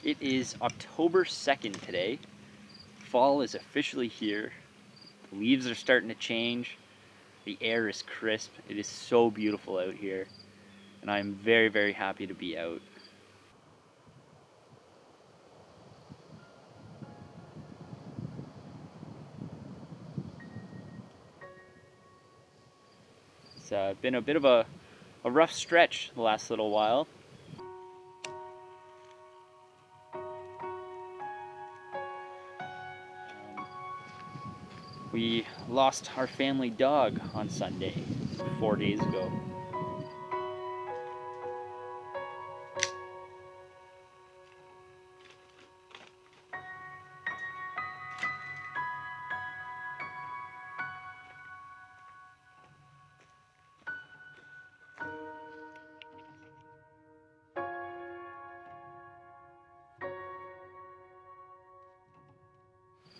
It is October 2nd today. Fall is officially here. The leaves are starting to change. The air is crisp. It is so beautiful out here. And I'm very, very happy to be out. It's been a bit of a rough stretch the last little while. We lost our family dog on Sunday, 4 days ago.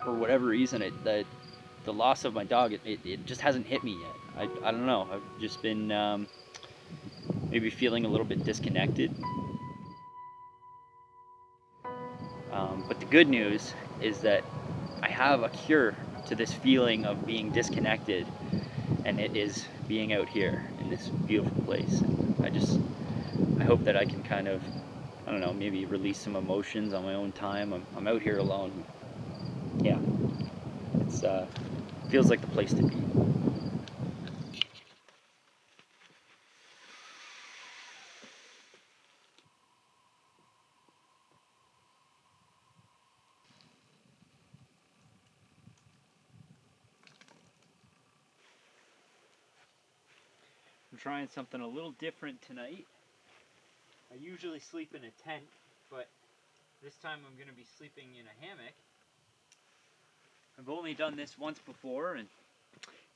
For whatever reason, the loss of my dog, it just hasn't hit me yet. I don't know. I've just been maybe feeling a little bit disconnected. But the good news is that I have a cure to this feeling of being disconnected, and it is being out here in this beautiful place. I hope that I can kind of, I don't know, maybe release some emotions on my own time. I'm out here alone. Yeah, it's feels like the place to be. I'm trying something a little different tonight. I usually sleep in a tent, but this time I'm going to be sleeping in a hammock. I've only done this once before, and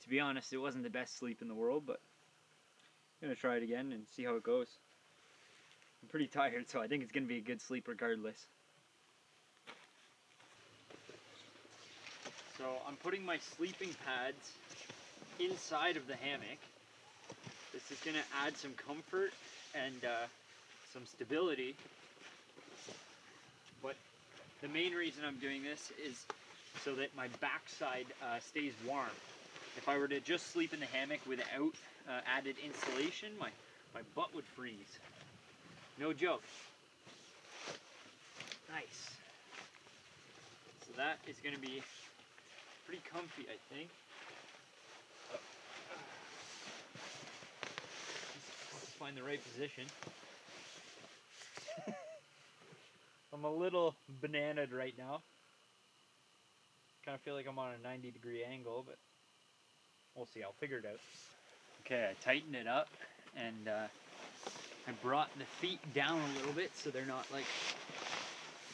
to be honest, it wasn't the best sleep in the world, but I'm going to try it again and see how it goes. I'm pretty tired, so I think it's going to be a good sleep regardless. So I'm putting my sleeping pads inside of the hammock. This is going to add some comfort and some stability. But the main reason I'm doing this is so that my backside stays warm. If I were to just sleep in the hammock without added insulation, my butt would freeze. No joke. Nice. So that is going to be pretty comfy, I think. Just find the right position. I'm a little bananaed right now. Kind of feel like I'm on a 90-degree angle, but we'll see. I'll figure it out. Okay, I tightened it up, and I brought the feet down a little bit so they're not like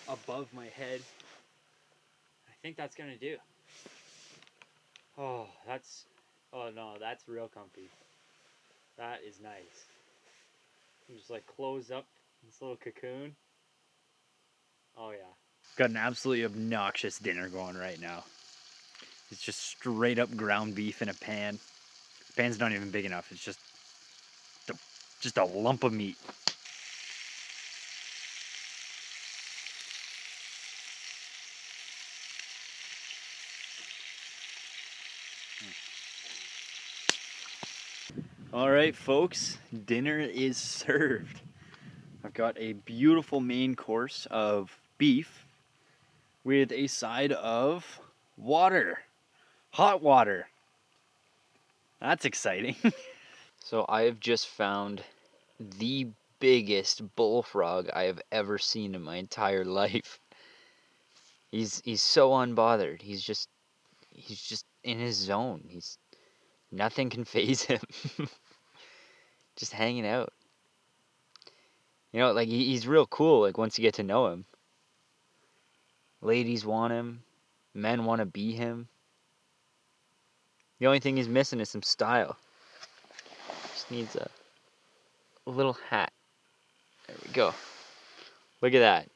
above my head. I think that's gonna do. Oh no, that's real comfy. That is nice. I'm just like close up this little cocoon. Oh yeah. Got an absolutely obnoxious dinner going right now. It's just straight up ground beef in a pan. The pan's not even big enough. It's just a lump of meat. All right, folks, dinner is served. I've got a beautiful main course of beef with a side of water, hot water. That's exciting. So I have just found the biggest bullfrog I have ever seen in my entire life. He's so unbothered. He's just in his zone. Nothing can faze him. Just hanging out. You know, like he's real cool. Like once you get to know him, ladies want him, men want to be him. The only thing he's missing is some style. Just needs a little hat. There we go. Look at that.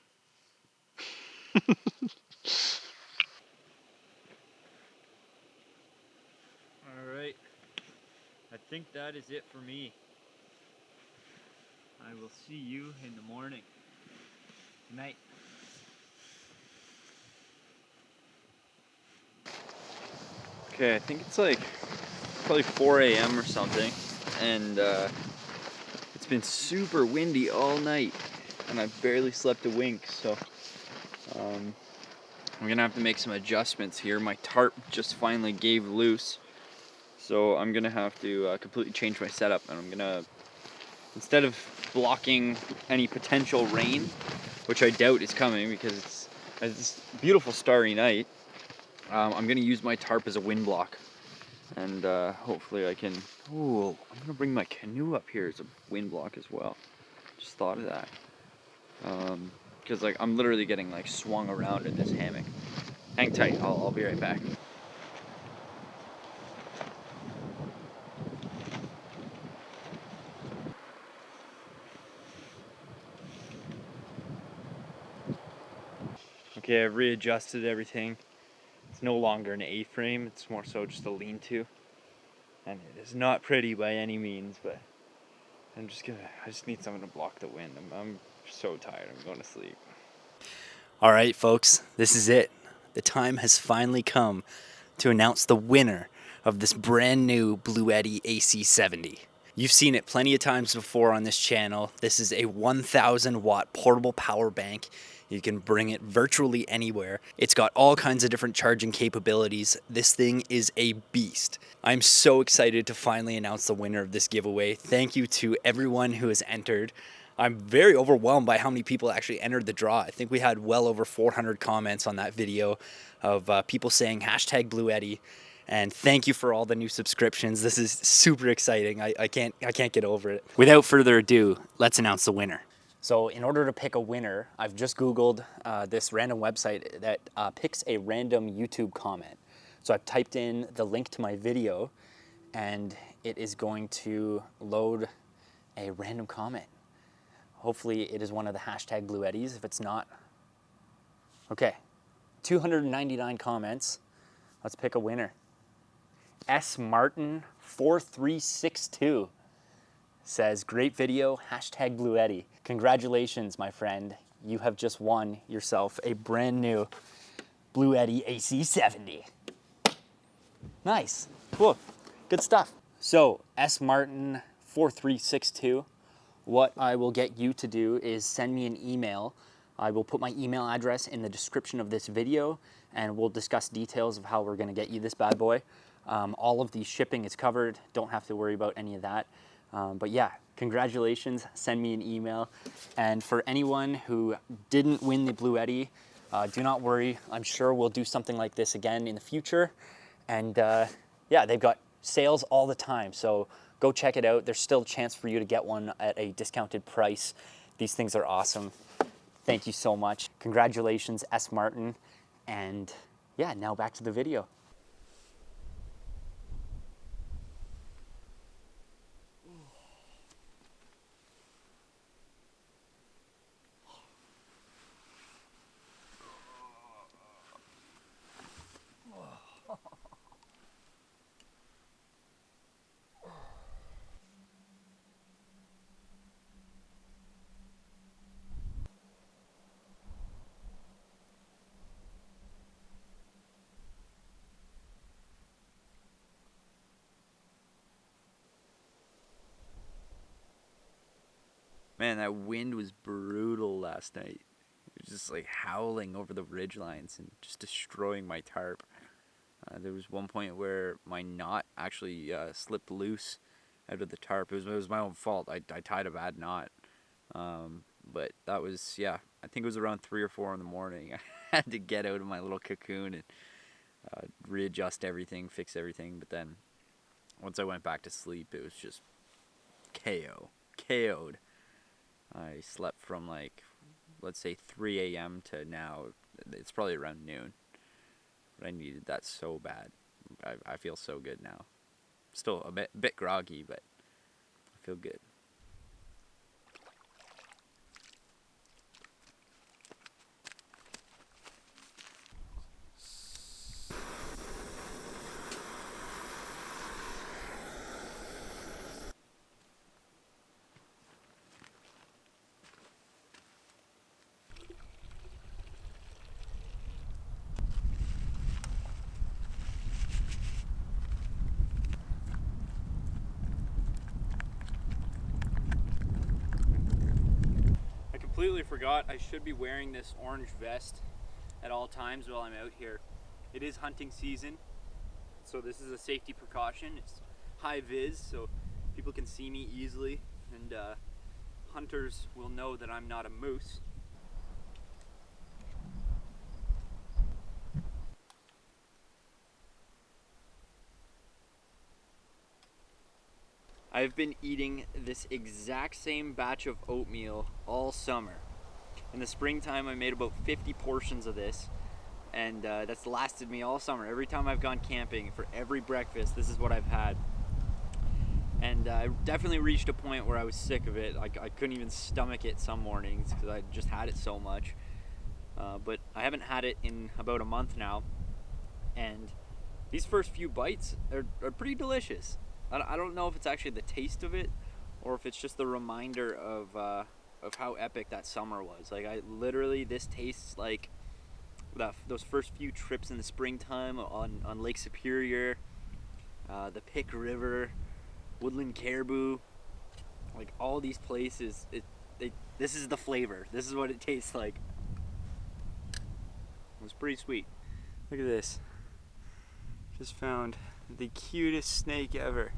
All right. I think that is it for me. I will see you in the morning. Good night. Okay, I think it's like probably 4 a.m. or something, and it's been super windy all night, and I've barely slept a wink, so I'm gonna have to make some adjustments here. My tarp just finally gave loose, so I'm gonna have to completely change my setup, and I'm gonna, instead of blocking any potential rain, which I doubt is coming because it's this beautiful starry night, I'm gonna use my tarp as a wind block, and hopefully I can. Ooh, I'm gonna bring my canoe up here as a wind block as well. Just thought of that, because like I'm literally getting like swung around in this hammock. Hang tight, I'll be right back. Okay, I've readjusted everything. It's no longer an A-frame, it's more so just a lean-to. And it is not pretty by any means, but I just need something to block the wind. I'm so tired, I'm going to sleep. All right, folks, this is it. The time has finally come to announce the winner of this brand new Bluetti AC70. You've seen it plenty of times before on this channel. This is a 1,000 watt portable power bank. You can bring it virtually anywhere. It's got all kinds of different charging capabilities. This thing is a beast. I'm so excited to finally announce the winner of this giveaway. Thank you to everyone who has entered. I'm very overwhelmed by how many people actually entered the draw. I think we had well over 400 comments on that video of people saying hashtag Bluetti. And thank you for all the new subscriptions. This is super exciting. I can't get over it. Without further ado, let's announce the winner. So in order to pick a winner, I've just Googled this random website that picks a random YouTube comment. So I've typed in the link to my video, and it is going to load a random comment. Hopefully it is one of the hashtag Bluettis. If it's not, okay. 299 comments. Let's pick a winner. S Martin 4362 says, great video, hashtag Bluetti. Congratulations, my friend. You have just won yourself a brand new Bluetti AC70. Nice, cool, good stuff. So S Martin 4362, what I will get you to do is send me an email. I will put my email address in the description of this video, and we'll discuss details of how we're gonna get you this bad boy. All of the shipping is covered. Don't have to worry about any of that. But yeah, congratulations, send me an email. And for anyone who didn't win the Bluetti, do not worry. I'm sure we'll do something like this again in the future. And yeah, they've got sales all the time. So go check it out. There's still a chance for you to get one at a discounted price. These things are awesome. Thank you so much. Congratulations, S. Martin. And yeah, now back to the video. Man, that wind was brutal last night. It was just like howling over the ridge lines and just destroying my tarp. There was one point where my knot actually slipped loose out of the tarp. It was my own fault. I tied a bad knot. But that was, yeah, I think it was around 3 or 4 in the morning. I had to get out of my little cocoon and readjust everything, fix everything. But then once I went back to sleep, it was just KO'd. I slept from like, let's say 3 a.m. to now. It's probably around noon. But I needed that so bad. I feel so good now. Still a bit groggy, but I feel good. completely forgot I should be wearing this orange vest at all times while I'm out here. It is hunting season, so this is a safety precaution. It's high vis, so people can see me easily, and hunters will know that I'm not a moose. I've been eating this exact same batch of oatmeal all summer. In the springtime, I made about 50 portions of this, and that's lasted me all summer. Every time I've gone camping, for every breakfast, this is what I've had. And I definitely reached a point where I was sick of it. I couldn't even stomach it some mornings because I just had it so much. But I haven't had it in about a month now, and these first few bites are pretty delicious. I don't know if it's actually the taste of it or if it's just the reminder of how epic that summer was. Like, this tastes like those first few trips in the springtime on Lake Superior, the Pick River, Woodland Caribou, like all these places. This is the flavor. This is what it tastes like. It was pretty sweet. Look at this. Just found the cutest snake ever.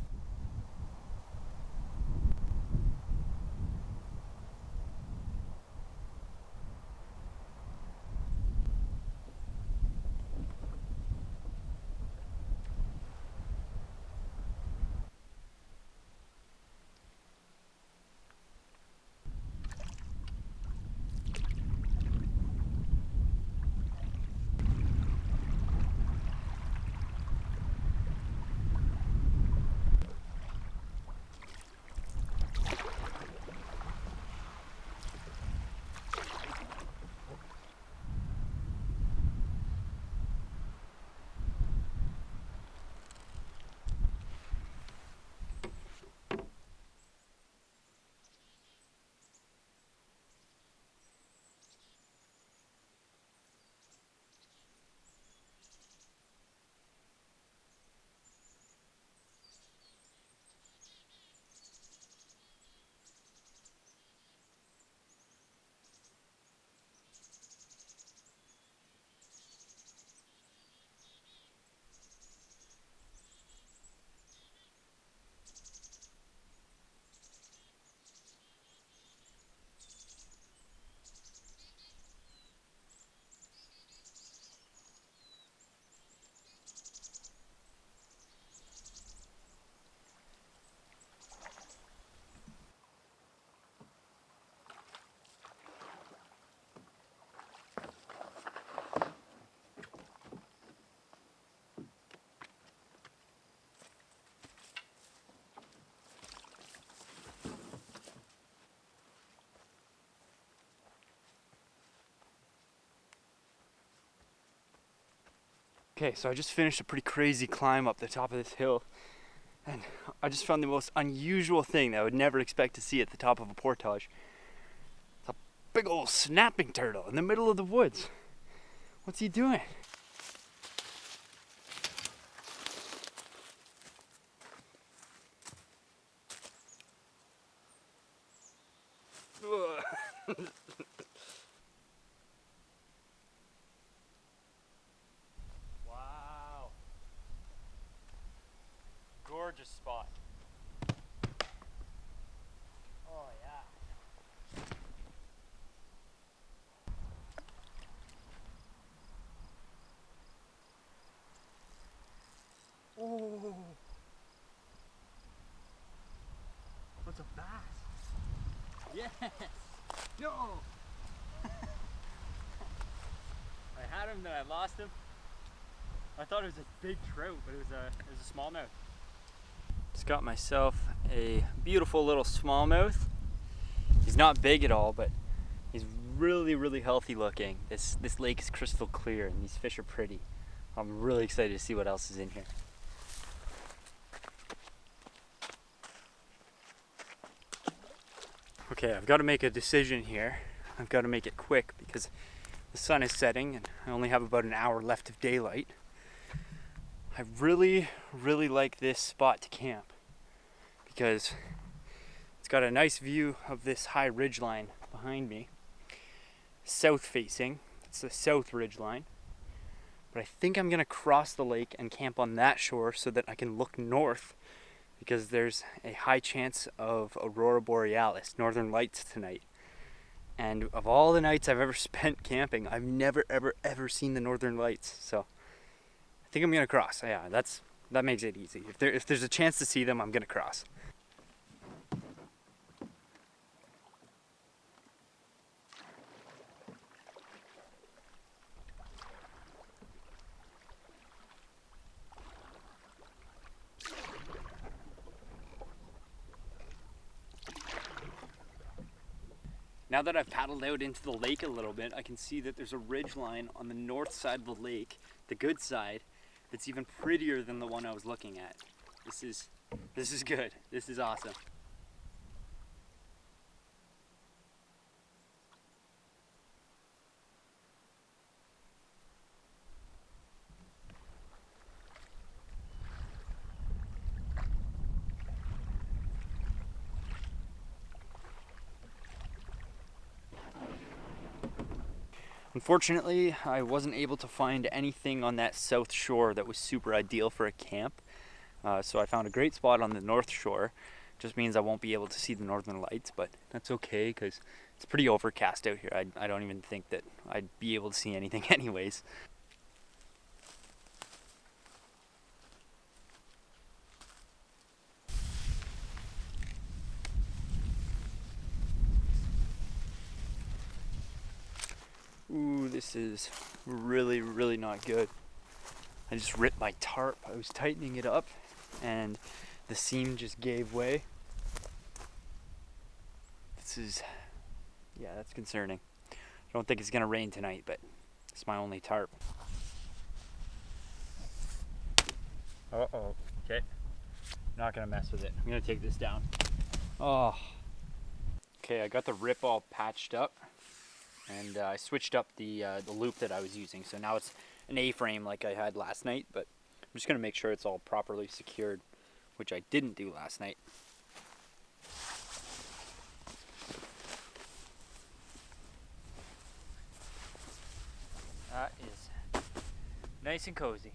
Okay, so I just finished a pretty crazy climb up the top of this hill, and I just found the most unusual thing that I would never expect to see at the top of a portage. It's a big old snapping turtle in the middle of the woods. What's he doing? Wow. Gorgeous spot. Oh yeah. Oh. What's a bass? Yes. No. I had him, then I lost him. I thought it was a big trout, but it was a smallmouth. Just got myself a beautiful little smallmouth. He's not big at all, but he's really, really healthy looking. This lake is crystal clear, and these fish are pretty. I'm really excited to see what else is in here. Okay, I've got to make a decision here. I've got to make it quick because the sun is setting and I only have about an hour left of daylight. I really, really like this spot to camp because it's got a nice view of this high ridge line behind me. south facing. It's the south ridge line. But I think I'm gonna cross the lake and camp on that shore so that I can look north, because there's a high chance of aurora borealis, northern lights tonight. And of all the nights I've ever spent camping, I've never ever seen the northern lights. So I think I'm gonna cross. Yeah, that makes it easy. If there's a chance to see them, I'm gonna cross. Now that I've paddled out into the lake a little bit, I can see that there's a ridge line on the north side of the lake, the good side, that's even prettier than the one I was looking at. This is good. This is awesome. Unfortunately, I wasn't able to find anything on that south shore that was super ideal for a camp. So I found a great spot on the north shore. Just means I won't be able to see the northern lights, but that's okay because it's pretty overcast out here. I don't even think that I'd be able to see anything anyways. Ooh, this is really not good. I just ripped my tarp. I was tightening it up and the seam just gave way. Yeah, that's concerning. I don't think it's gonna rain tonight, but it's my only tarp. Uh-oh. Okay. Not gonna mess with it. I'm gonna take this down. Oh. Okay, I got the rip all patched up, and I switched up the loop that I was using. So now it's an A-frame like I had last night, but I'm just gonna make sure it's all properly secured, which I didn't do last night. That is nice and cozy.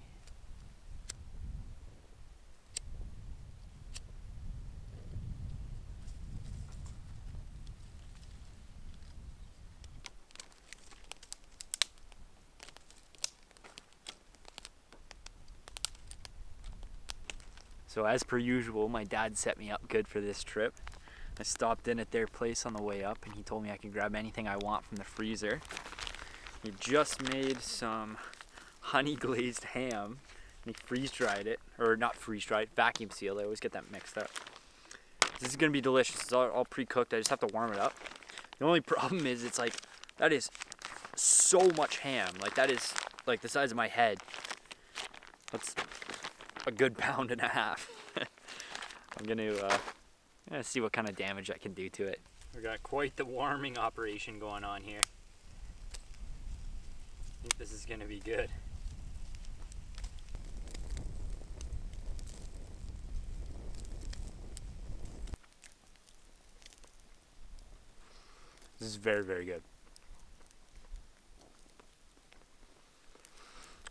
So as per usual, my dad set me up good for this trip. I stopped in at their place on the way up and he told me I could grab anything I want from the freezer. He just made some honey glazed ham and he freeze dried it, or not freeze dried, vacuum sealed. I always get that mixed up. This is gonna be delicious. It's all pre-cooked. I just have to warm it up. The only problem is it's like, that is so much ham. Like that is like the size of my head. That's a good pound and a half. I'm gonna see what kind of damage I can do to it. We got quite the warming operation going on here. I think this is gonna be good. This is very good.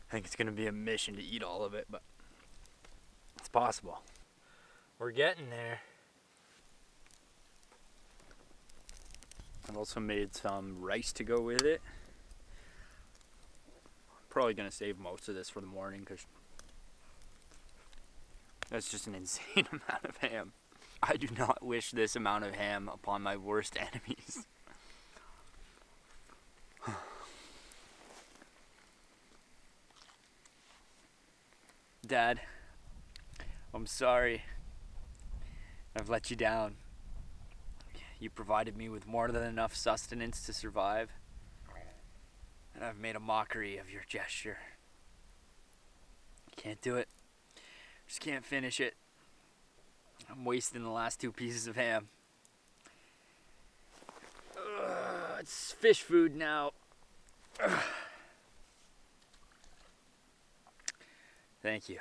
I think it's gonna be a mission to eat all of it, but it's possible. We're getting there. I've also made some rice to go with it. Probably gonna save most of this for the morning because that's just an insane amount of ham. I do not wish this amount of ham upon my worst enemies. Dad, I'm sorry. I've let you down. You provided me with more than enough sustenance to survive, and I've made a mockery of your gesture. Can't do it. Just can't finish it. I'm wasting the last 2 pieces of ham. It's fish food now. Thank you.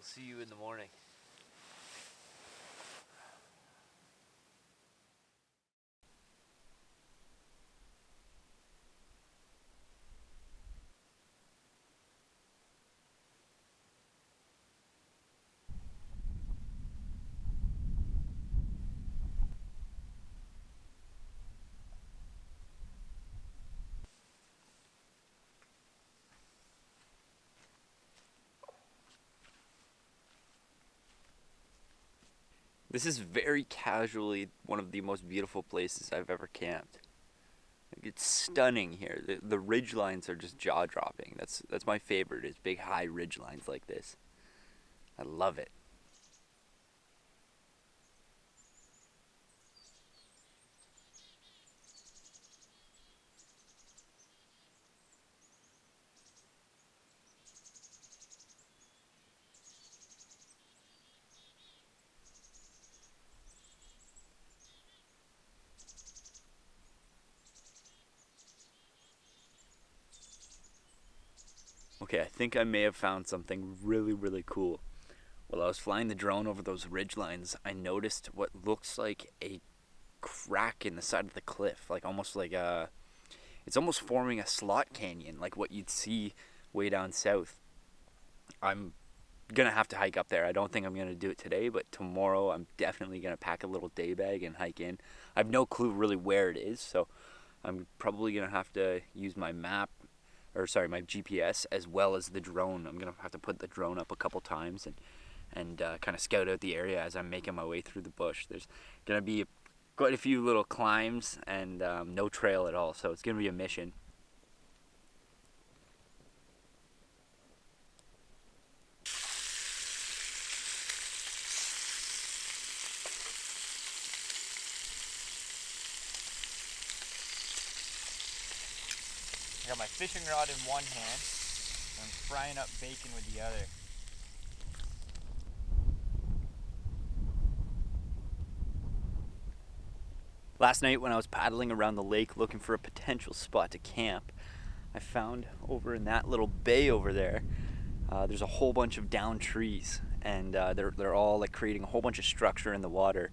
We'll see you in the morning. This is very casually one of the most beautiful places I've ever camped. Like, it's stunning here. The ridge lines are just jaw-dropping. That's my favorite, is big high ridge lines like this. I love it. Okay, I think I may have found something really, really cool. While I was flying the drone over those ridge lines, I noticed what looks like a crack in the side of the cliff, like almost like a, it's almost forming a slot canyon, like what you'd see way down south. I'm gonna have to hike up there. I don't think I'm gonna do it today, but tomorrow I'm definitely gonna pack a little day bag and hike in. I have no clue really where it is, so I'm probably gonna have to use my map, or sorry, my GPS, as well as the drone. I'm gonna have to put the drone up a couple times and kind of scout out the area as I'm making my way through the bush. There's gonna be quite a few little climbs and no trail at all, so it's gonna be a mission. I got my fishing rod in one hand, and I'm frying up bacon with the other. Last night when I was paddling around the lake looking for a potential spot to camp, I found over in that little bay over there, there's a whole bunch of downed trees, and they're all like creating a whole bunch of structure in the water.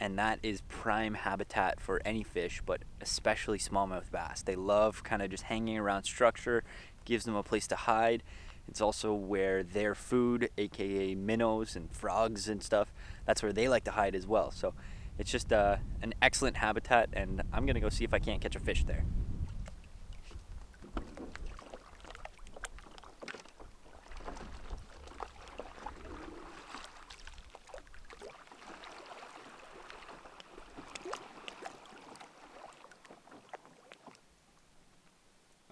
And that is prime habitat for any fish, but especially smallmouth bass. They love kind of just hanging around structure, gives them a place to hide. It's also where their food, aka minnows and frogs and stuff, that's where they like to hide as well. So it's just an excellent habitat, and I'm gonna go see if I can't catch a fish there.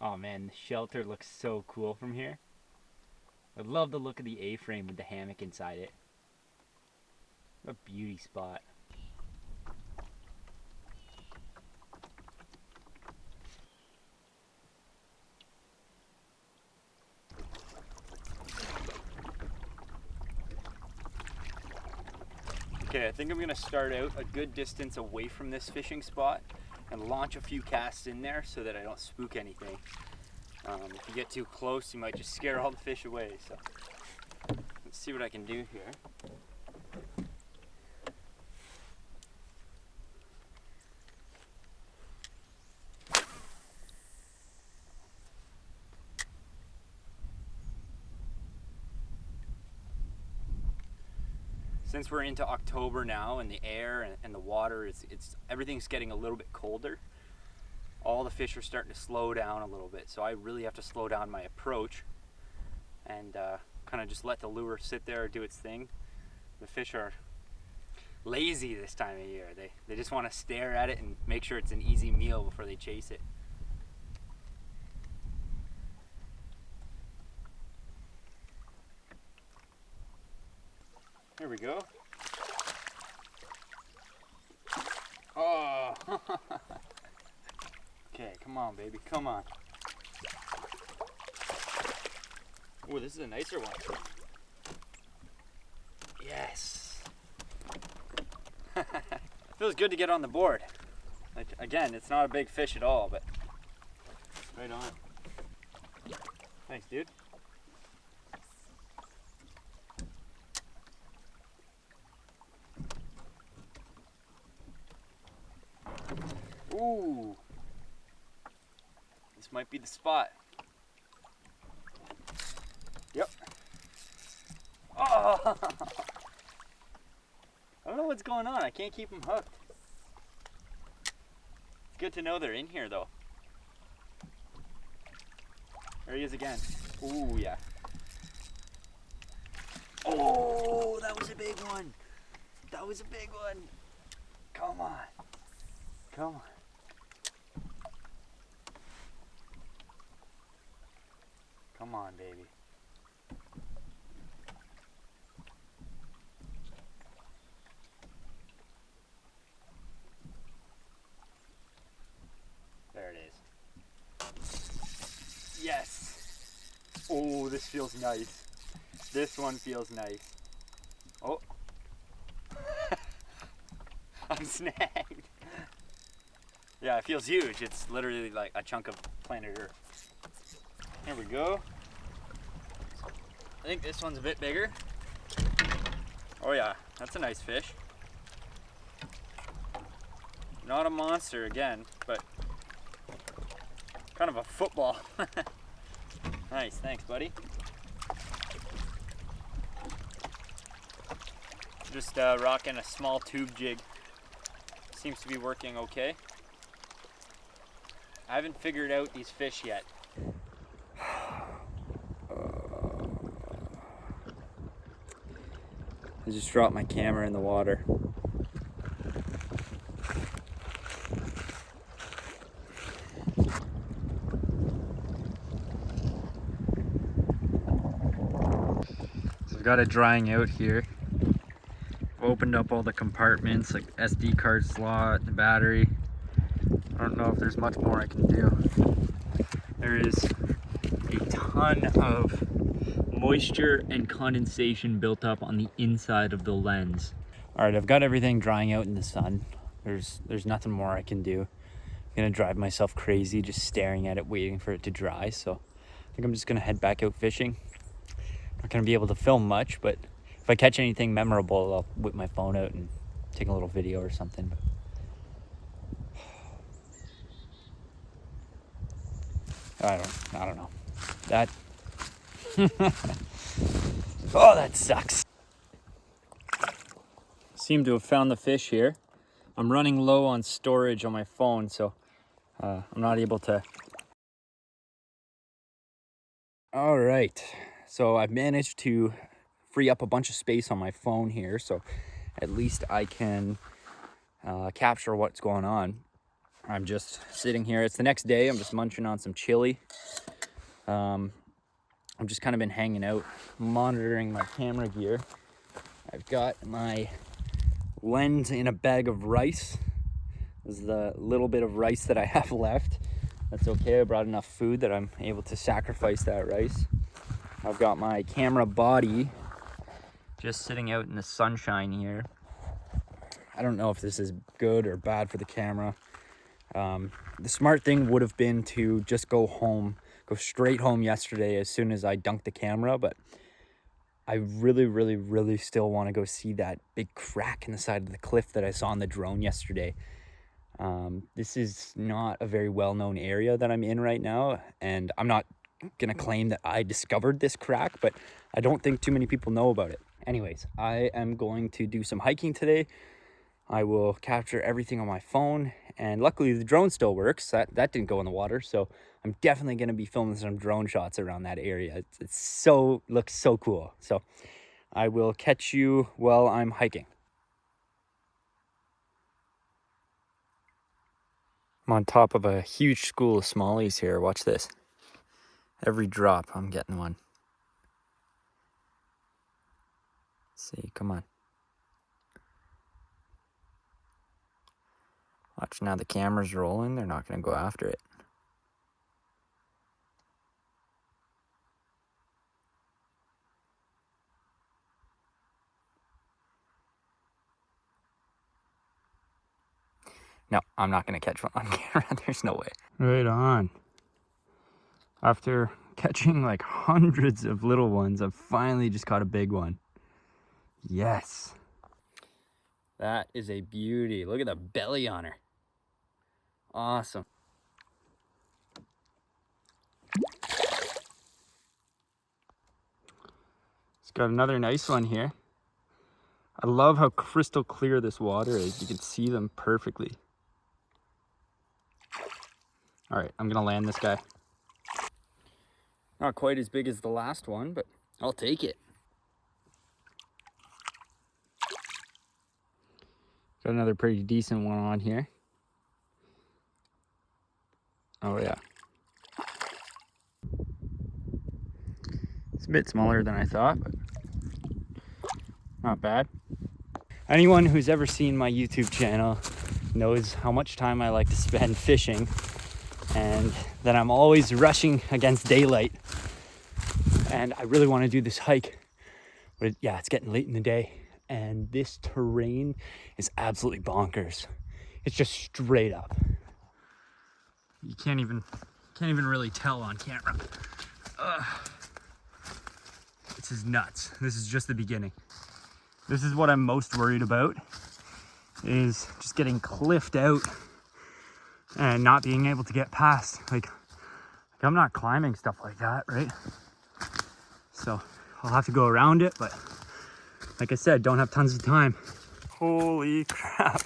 Oh man, the shelter looks so cool from here. I love the look of the A-frame with the hammock inside it. What a beauty spot. Okay, I think I'm gonna start out a good distance away from this fishing spot and launch a few casts in there so that I don't spook anything. If you get too close, you might just scare all the fish away. So let's see what I can do here. Since we're into October now, and the air and the water, everything's getting a little bit colder. All the fish are starting to slow down a little bit, so I really have to slow down my approach and kind of just let the lure sit there, do its thing. The fish are lazy this time of year. They just want to stare at it and make sure it's an easy meal before they chase it. Here we go. Oh! Okay, come on, baby, come on. Oh, this is a nicer one. Yes! Feels good to get on the board. Like, again, it's not a big fish at all, but right on. Thanks, dude. This might be the spot. Yep. Oh! I don't know what's going on. I can't keep them hooked. It's good to know they're in here though. There he is again. Ooh, yeah. Oh, that was a big one. That was a big one. Come on. Come on. Come on, baby. There it is. Yes. Oh, this feels nice. This one feels nice. Oh. I'm snagged. Yeah, it feels huge. It's literally like a chunk of planet Earth. Here we go. I think this one's a bit bigger. Oh yeah, that's a nice fish. Not a monster again, but kind of a football. Nice, thanks buddy. Just rocking a small tube jig. Seems to be working okay. I haven't figured out these fish yet. I just dropped my camera in the water. So I've got it drying out here. I've opened up all the compartments, like SD card slot, the battery. I don't know if there's much more I can do. There is a ton of moisture and condensation built up on the inside of the lens. All right, I've got everything drying out in the sun. There's nothing more I can do. I'm gonna drive myself crazy just staring at it, waiting for it to dry. So I think I'm just gonna head back out fishing. Not gonna be able to film much, but if I catch anything memorable, I'll whip my phone out and take a little video or something. I don't know. That oh, that sucks. Seem to have found the fish here. I'm running low on storage on my phone, so I'm not able to. All right, so I've managed to free up a bunch of space on my phone here, so at least I can capture what's going on. I'm just sitting here. It's the next day. I'm just munching on some chili. I've just kind of been hanging out, monitoring my camera gear. I've got my lens in a bag of rice. This is the little bit of rice that I have left. That's okay. I brought enough food that I'm able to sacrifice that rice. I've got my camera body just sitting out in the sunshine here. I don't know if this is good or bad for the camera. The smart thing would have been to just go straight home yesterday as soon as I dunked the camera, but I really still want to go see that big crack in the side of the cliff that I saw on the drone yesterday. This is not a very well-known area that I'm in right now, and I'm not gonna claim that I discovered this crack, but I don't think too many people know about it. Anyways, I am going to do some hiking today. I will capture everything on my phone, and luckily the drone still works. That didn't go in the water, so I'm definitely going to be filming some drone shots around that area. Looks so cool. So I will catch you while I'm hiking. I'm on top of a huge school of smallies here. Watch this. Every drop, I'm getting one. Let's see, come on. Watch, now the camera's rolling. They're not going to go after it. No, I'm not going to catch one on camera. There's no way. Right on. After catching like hundreds of little ones, I've finally just caught a big one. Yes. That is a beauty. Look at the belly on her. Awesome. Got another nice one here. I love how crystal clear this water is. You can see them perfectly. All right, I'm gonna land this guy. Not quite as big as the last one, but I'll take it. Got another pretty decent one on here. Oh yeah. It's a bit smaller than I thought, but not bad. Anyone who's ever seen my YouTube channel knows how much time I like to spend fishing and that I'm always rushing against daylight. And I really want to do this hike, but yeah, it's getting late in the day and this terrain is absolutely bonkers. It's just straight up. You can't even really tell on camera. Ugh. This is nuts. This is just the beginning. This is what I'm most worried about, is just getting cliffed out and not being able to get past. Like I'm not climbing stuff like that, right? So I'll have to go around it, but like I said, don't have tons of time. Holy crap.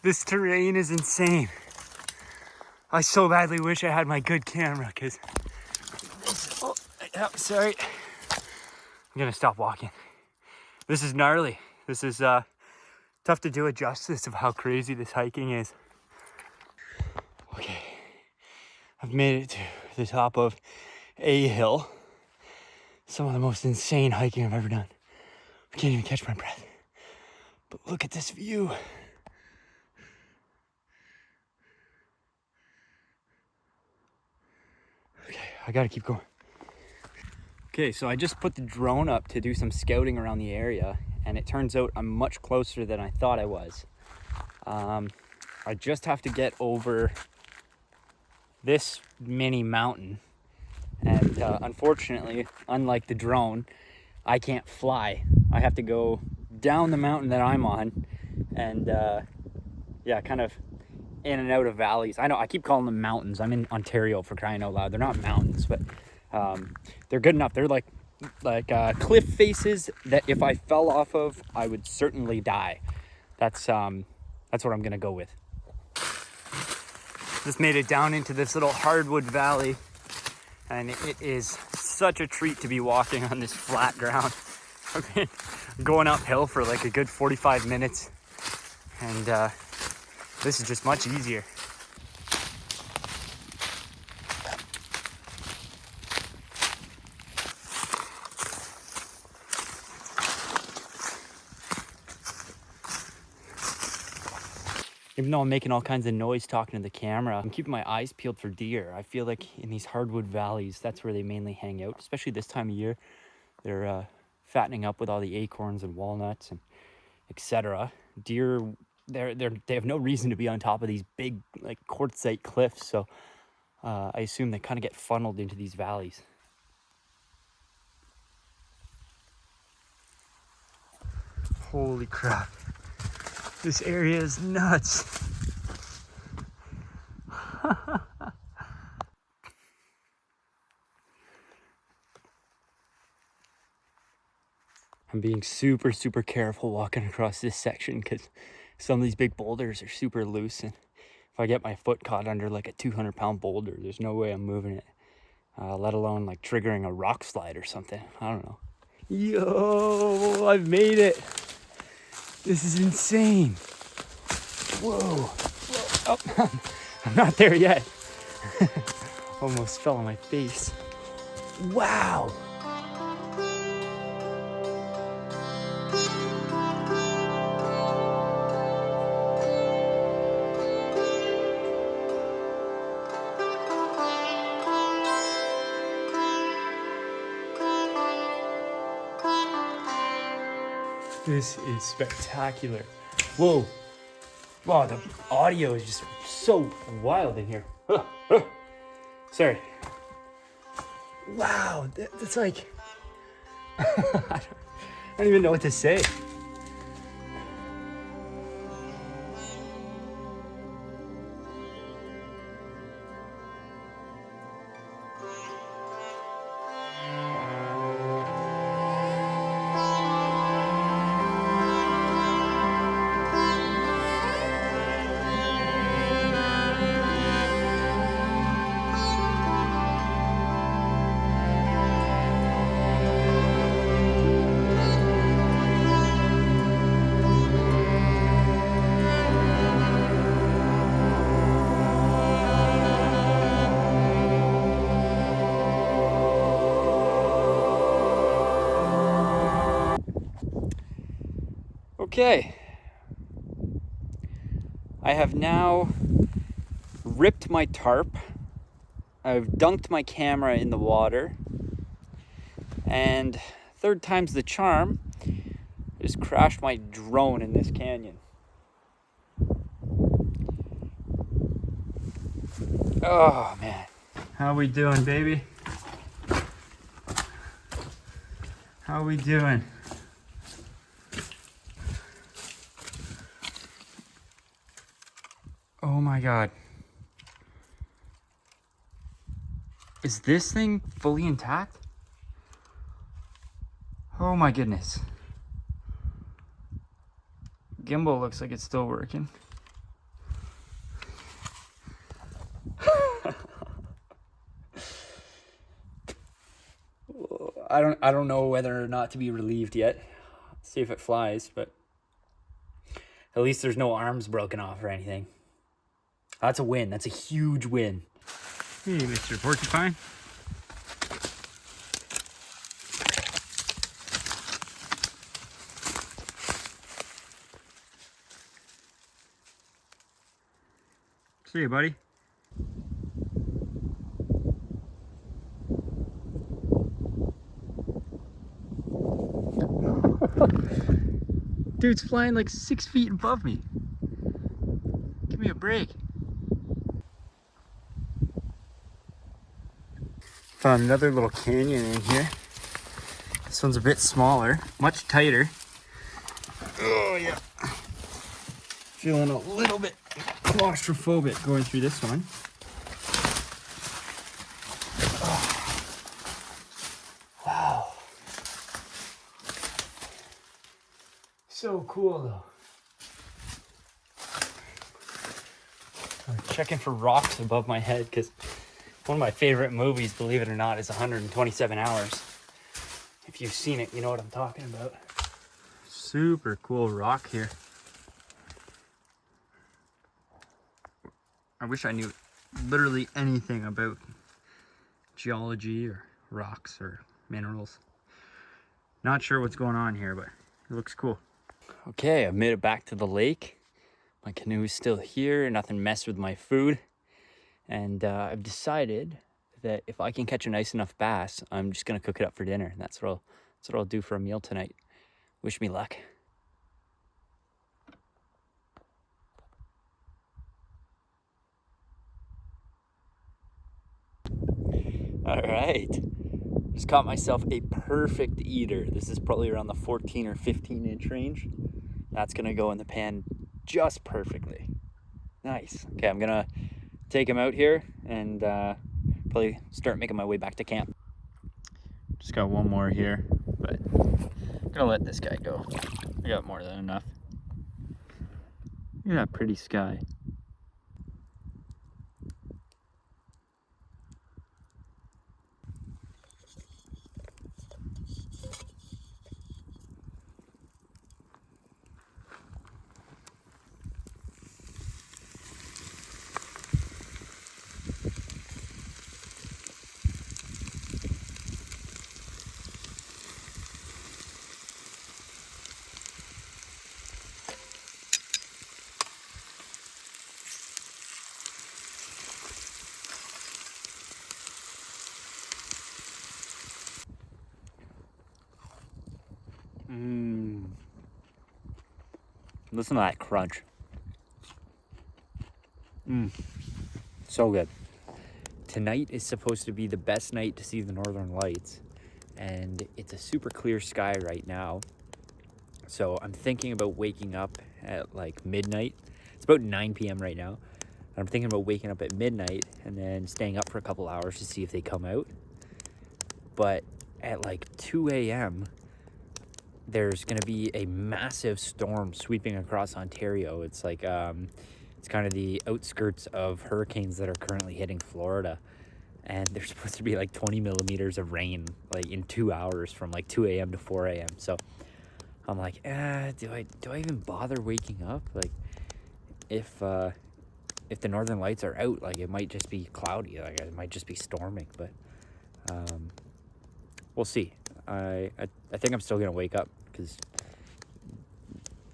This terrain is insane. I so badly wish I had my good camera, because oh, yeah, sorry. I'm gonna stop walking. This is gnarly. This is tough to do a justice of how crazy this hiking is. Okay, I've made it to the top of a hill. Some of the most insane hiking I've ever done. I can't even catch my breath. But look at this view. Okay, I gotta keep going. Okay, so I just put the drone up to do some scouting around the area, and it turns out I'm much closer than I thought I was. I just have to get over this mini mountain, and unfortunately, unlike the drone, I can't fly. I have to go down the mountain that I'm on, and yeah, kind of in and out of valleys. I know I keep calling them mountains. I'm in Ontario, for crying out loud. They're not mountains, but they're good enough. They're like cliff faces that if I fell off of, I would certainly die. That's what I'm gonna go with. Just made it down into this little hardwood valley, and it is such a treat to be walking on this flat ground. I've been going uphill for like a good 45 minutes, and this is just much easier. Even though I'm making all kinds of noise talking to the camera, I'm keeping my eyes peeled for deer. I feel like in these hardwood valleys, that's where they mainly hang out, especially this time of year. They're fattening up with all the acorns and walnuts and etc. Deer, they have no reason to be on top of these big like quartzite cliffs, so I assume they kind of get funneled into these valleys. Holy crap. This area is nuts. I'm being super careful walking across this section because some of these big boulders are super loose, and if I get my foot caught under like a 200-pound boulder, there's no way I'm moving it, let alone like triggering a rock slide or something. I don't know. Yo, I've made it. This is insane. Whoa. Oh, I'm not there yet. Almost fell on my face. Wow. This is spectacular. Whoa. Wow, the audio is just so wild in here. Sorry. Wow, that's like... I don't even know what to say. Okay. I have now ripped my tarp. I've dunked my camera in the water. And third time's the charm. I just crashed my drone in this canyon. Oh man. How we doing, baby? How we doing? Oh my God. Is this thing fully intact? Oh my goodness. Gimbal looks like it's still working. I don't know whether or not to be relieved yet. See if it flies, but at least there's no arms broken off or anything. That's a win. That's a huge win. Hey, Mr. Porcupine. See you, buddy. Dude's flying like 6 feet above me. Give me a break. Found another little canyon in here. This one's a bit smaller, much tighter. Oh yeah. Feeling a little bit claustrophobic going through this one. Oh. Wow. So cool though. I'm checking for rocks above my head because one of my favorite movies, believe it or not, is 127 Hours. If you've seen it, you know what I'm talking about. Super cool rock here. I wish I knew literally anything about geology or rocks or minerals. Not sure what's going on here, but it looks cool. Okay, I've made it back to the lake. My canoe is still here, nothing messed with my food. And I've decided that if I can catch a nice enough bass, I'm just gonna cook it up for dinner. That's what I'll do for a meal tonight. Wish me luck. All right, just caught myself a perfect eater. This is probably around the 14 or 15 inch range. That's gonna go in the pan just perfectly. Nice. Okay, I'm gonna take him out here and probably start making my way back to camp. Just got one more here, but I'm gonna let this guy go. I got more than enough. Look at that pretty sky. Listen to that crunch. So good. Tonight is supposed to be the best night to see the northern lights, and it's a super clear sky right now. So I'm thinking about waking up at like midnight. It's about 9 p.m. right now. I'm thinking about waking up at midnight and then staying up for a couple hours to see if they come out. But at like 2 a.m., there's going to be a massive storm sweeping across Ontario. It's like, it's kind of the outskirts of hurricanes that are currently hitting Florida. And there's supposed to be like 20 millimeters of rain like in 2 hours from like 2 a.m. to 4 a.m. So I'm like, do I even bother waking up? Like, if the northern lights are out, like it might just be cloudy, like it might just be storming. But we'll see. I think I'm still gonna wake up because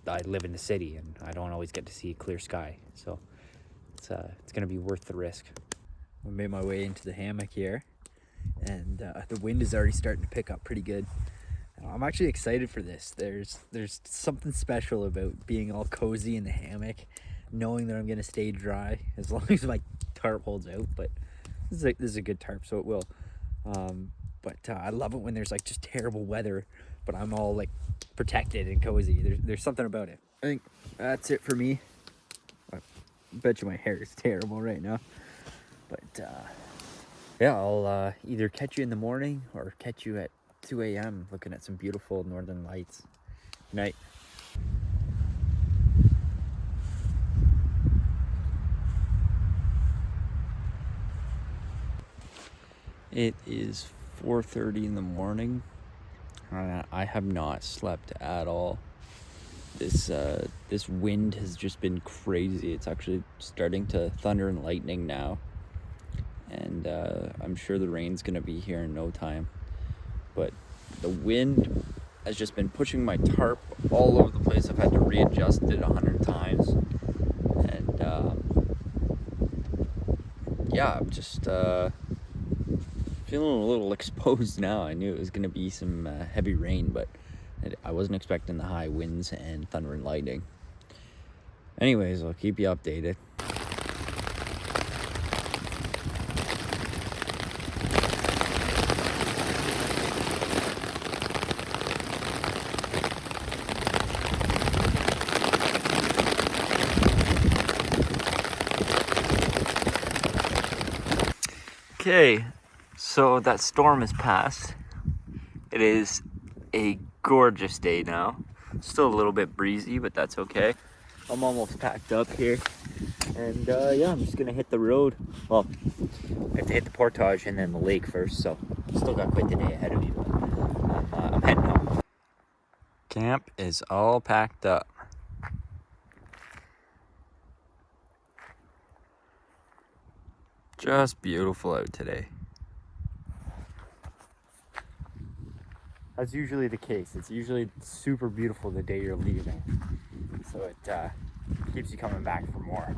I live in the city and I don't always get to see clear sky. So it's going to be worth the risk. I made my way into the hammock here, and the wind is already starting to pick up pretty good. I'm actually excited for this. There's something special about being all cozy in the hammock, knowing that I'm gonna stay dry as long as my tarp holds out. But this is a good tarp, so it will. But I love it when there's like just terrible weather, but I'm all like protected and cozy. There's something about it. I think that's it for me. I bet you my hair is terrible right now. But yeah, I'll either catch you in the morning or catch you at 2 a.m. looking at some beautiful northern lights. Night. It is 4:30 in the morning. I have not slept at all. This wind has just been crazy. It's actually starting to thunder and lightning now, and I'm sure the rain's gonna be here in no time. But the wind has just been pushing my tarp all over the place. I've had to readjust it 100 times, and yeah, I'm just feeling a little exposed now. I knew it was gonna be some heavy rain, but I wasn't expecting the high winds and thunder and lightning. Anyways, I'll keep you updated. Okay, so that storm has passed. It is a gorgeous day now. Still a little bit breezy, but that's okay. I'm almost packed up here, and yeah, I'm just gonna hit the road. Well, I have to hit the portage and then the lake first, so still got quite the day ahead of me, but I'm heading home. Camp is all packed up. Just beautiful out today. That's usually the case. It's usually super beautiful the day you're leaving. So it keeps you coming back for more.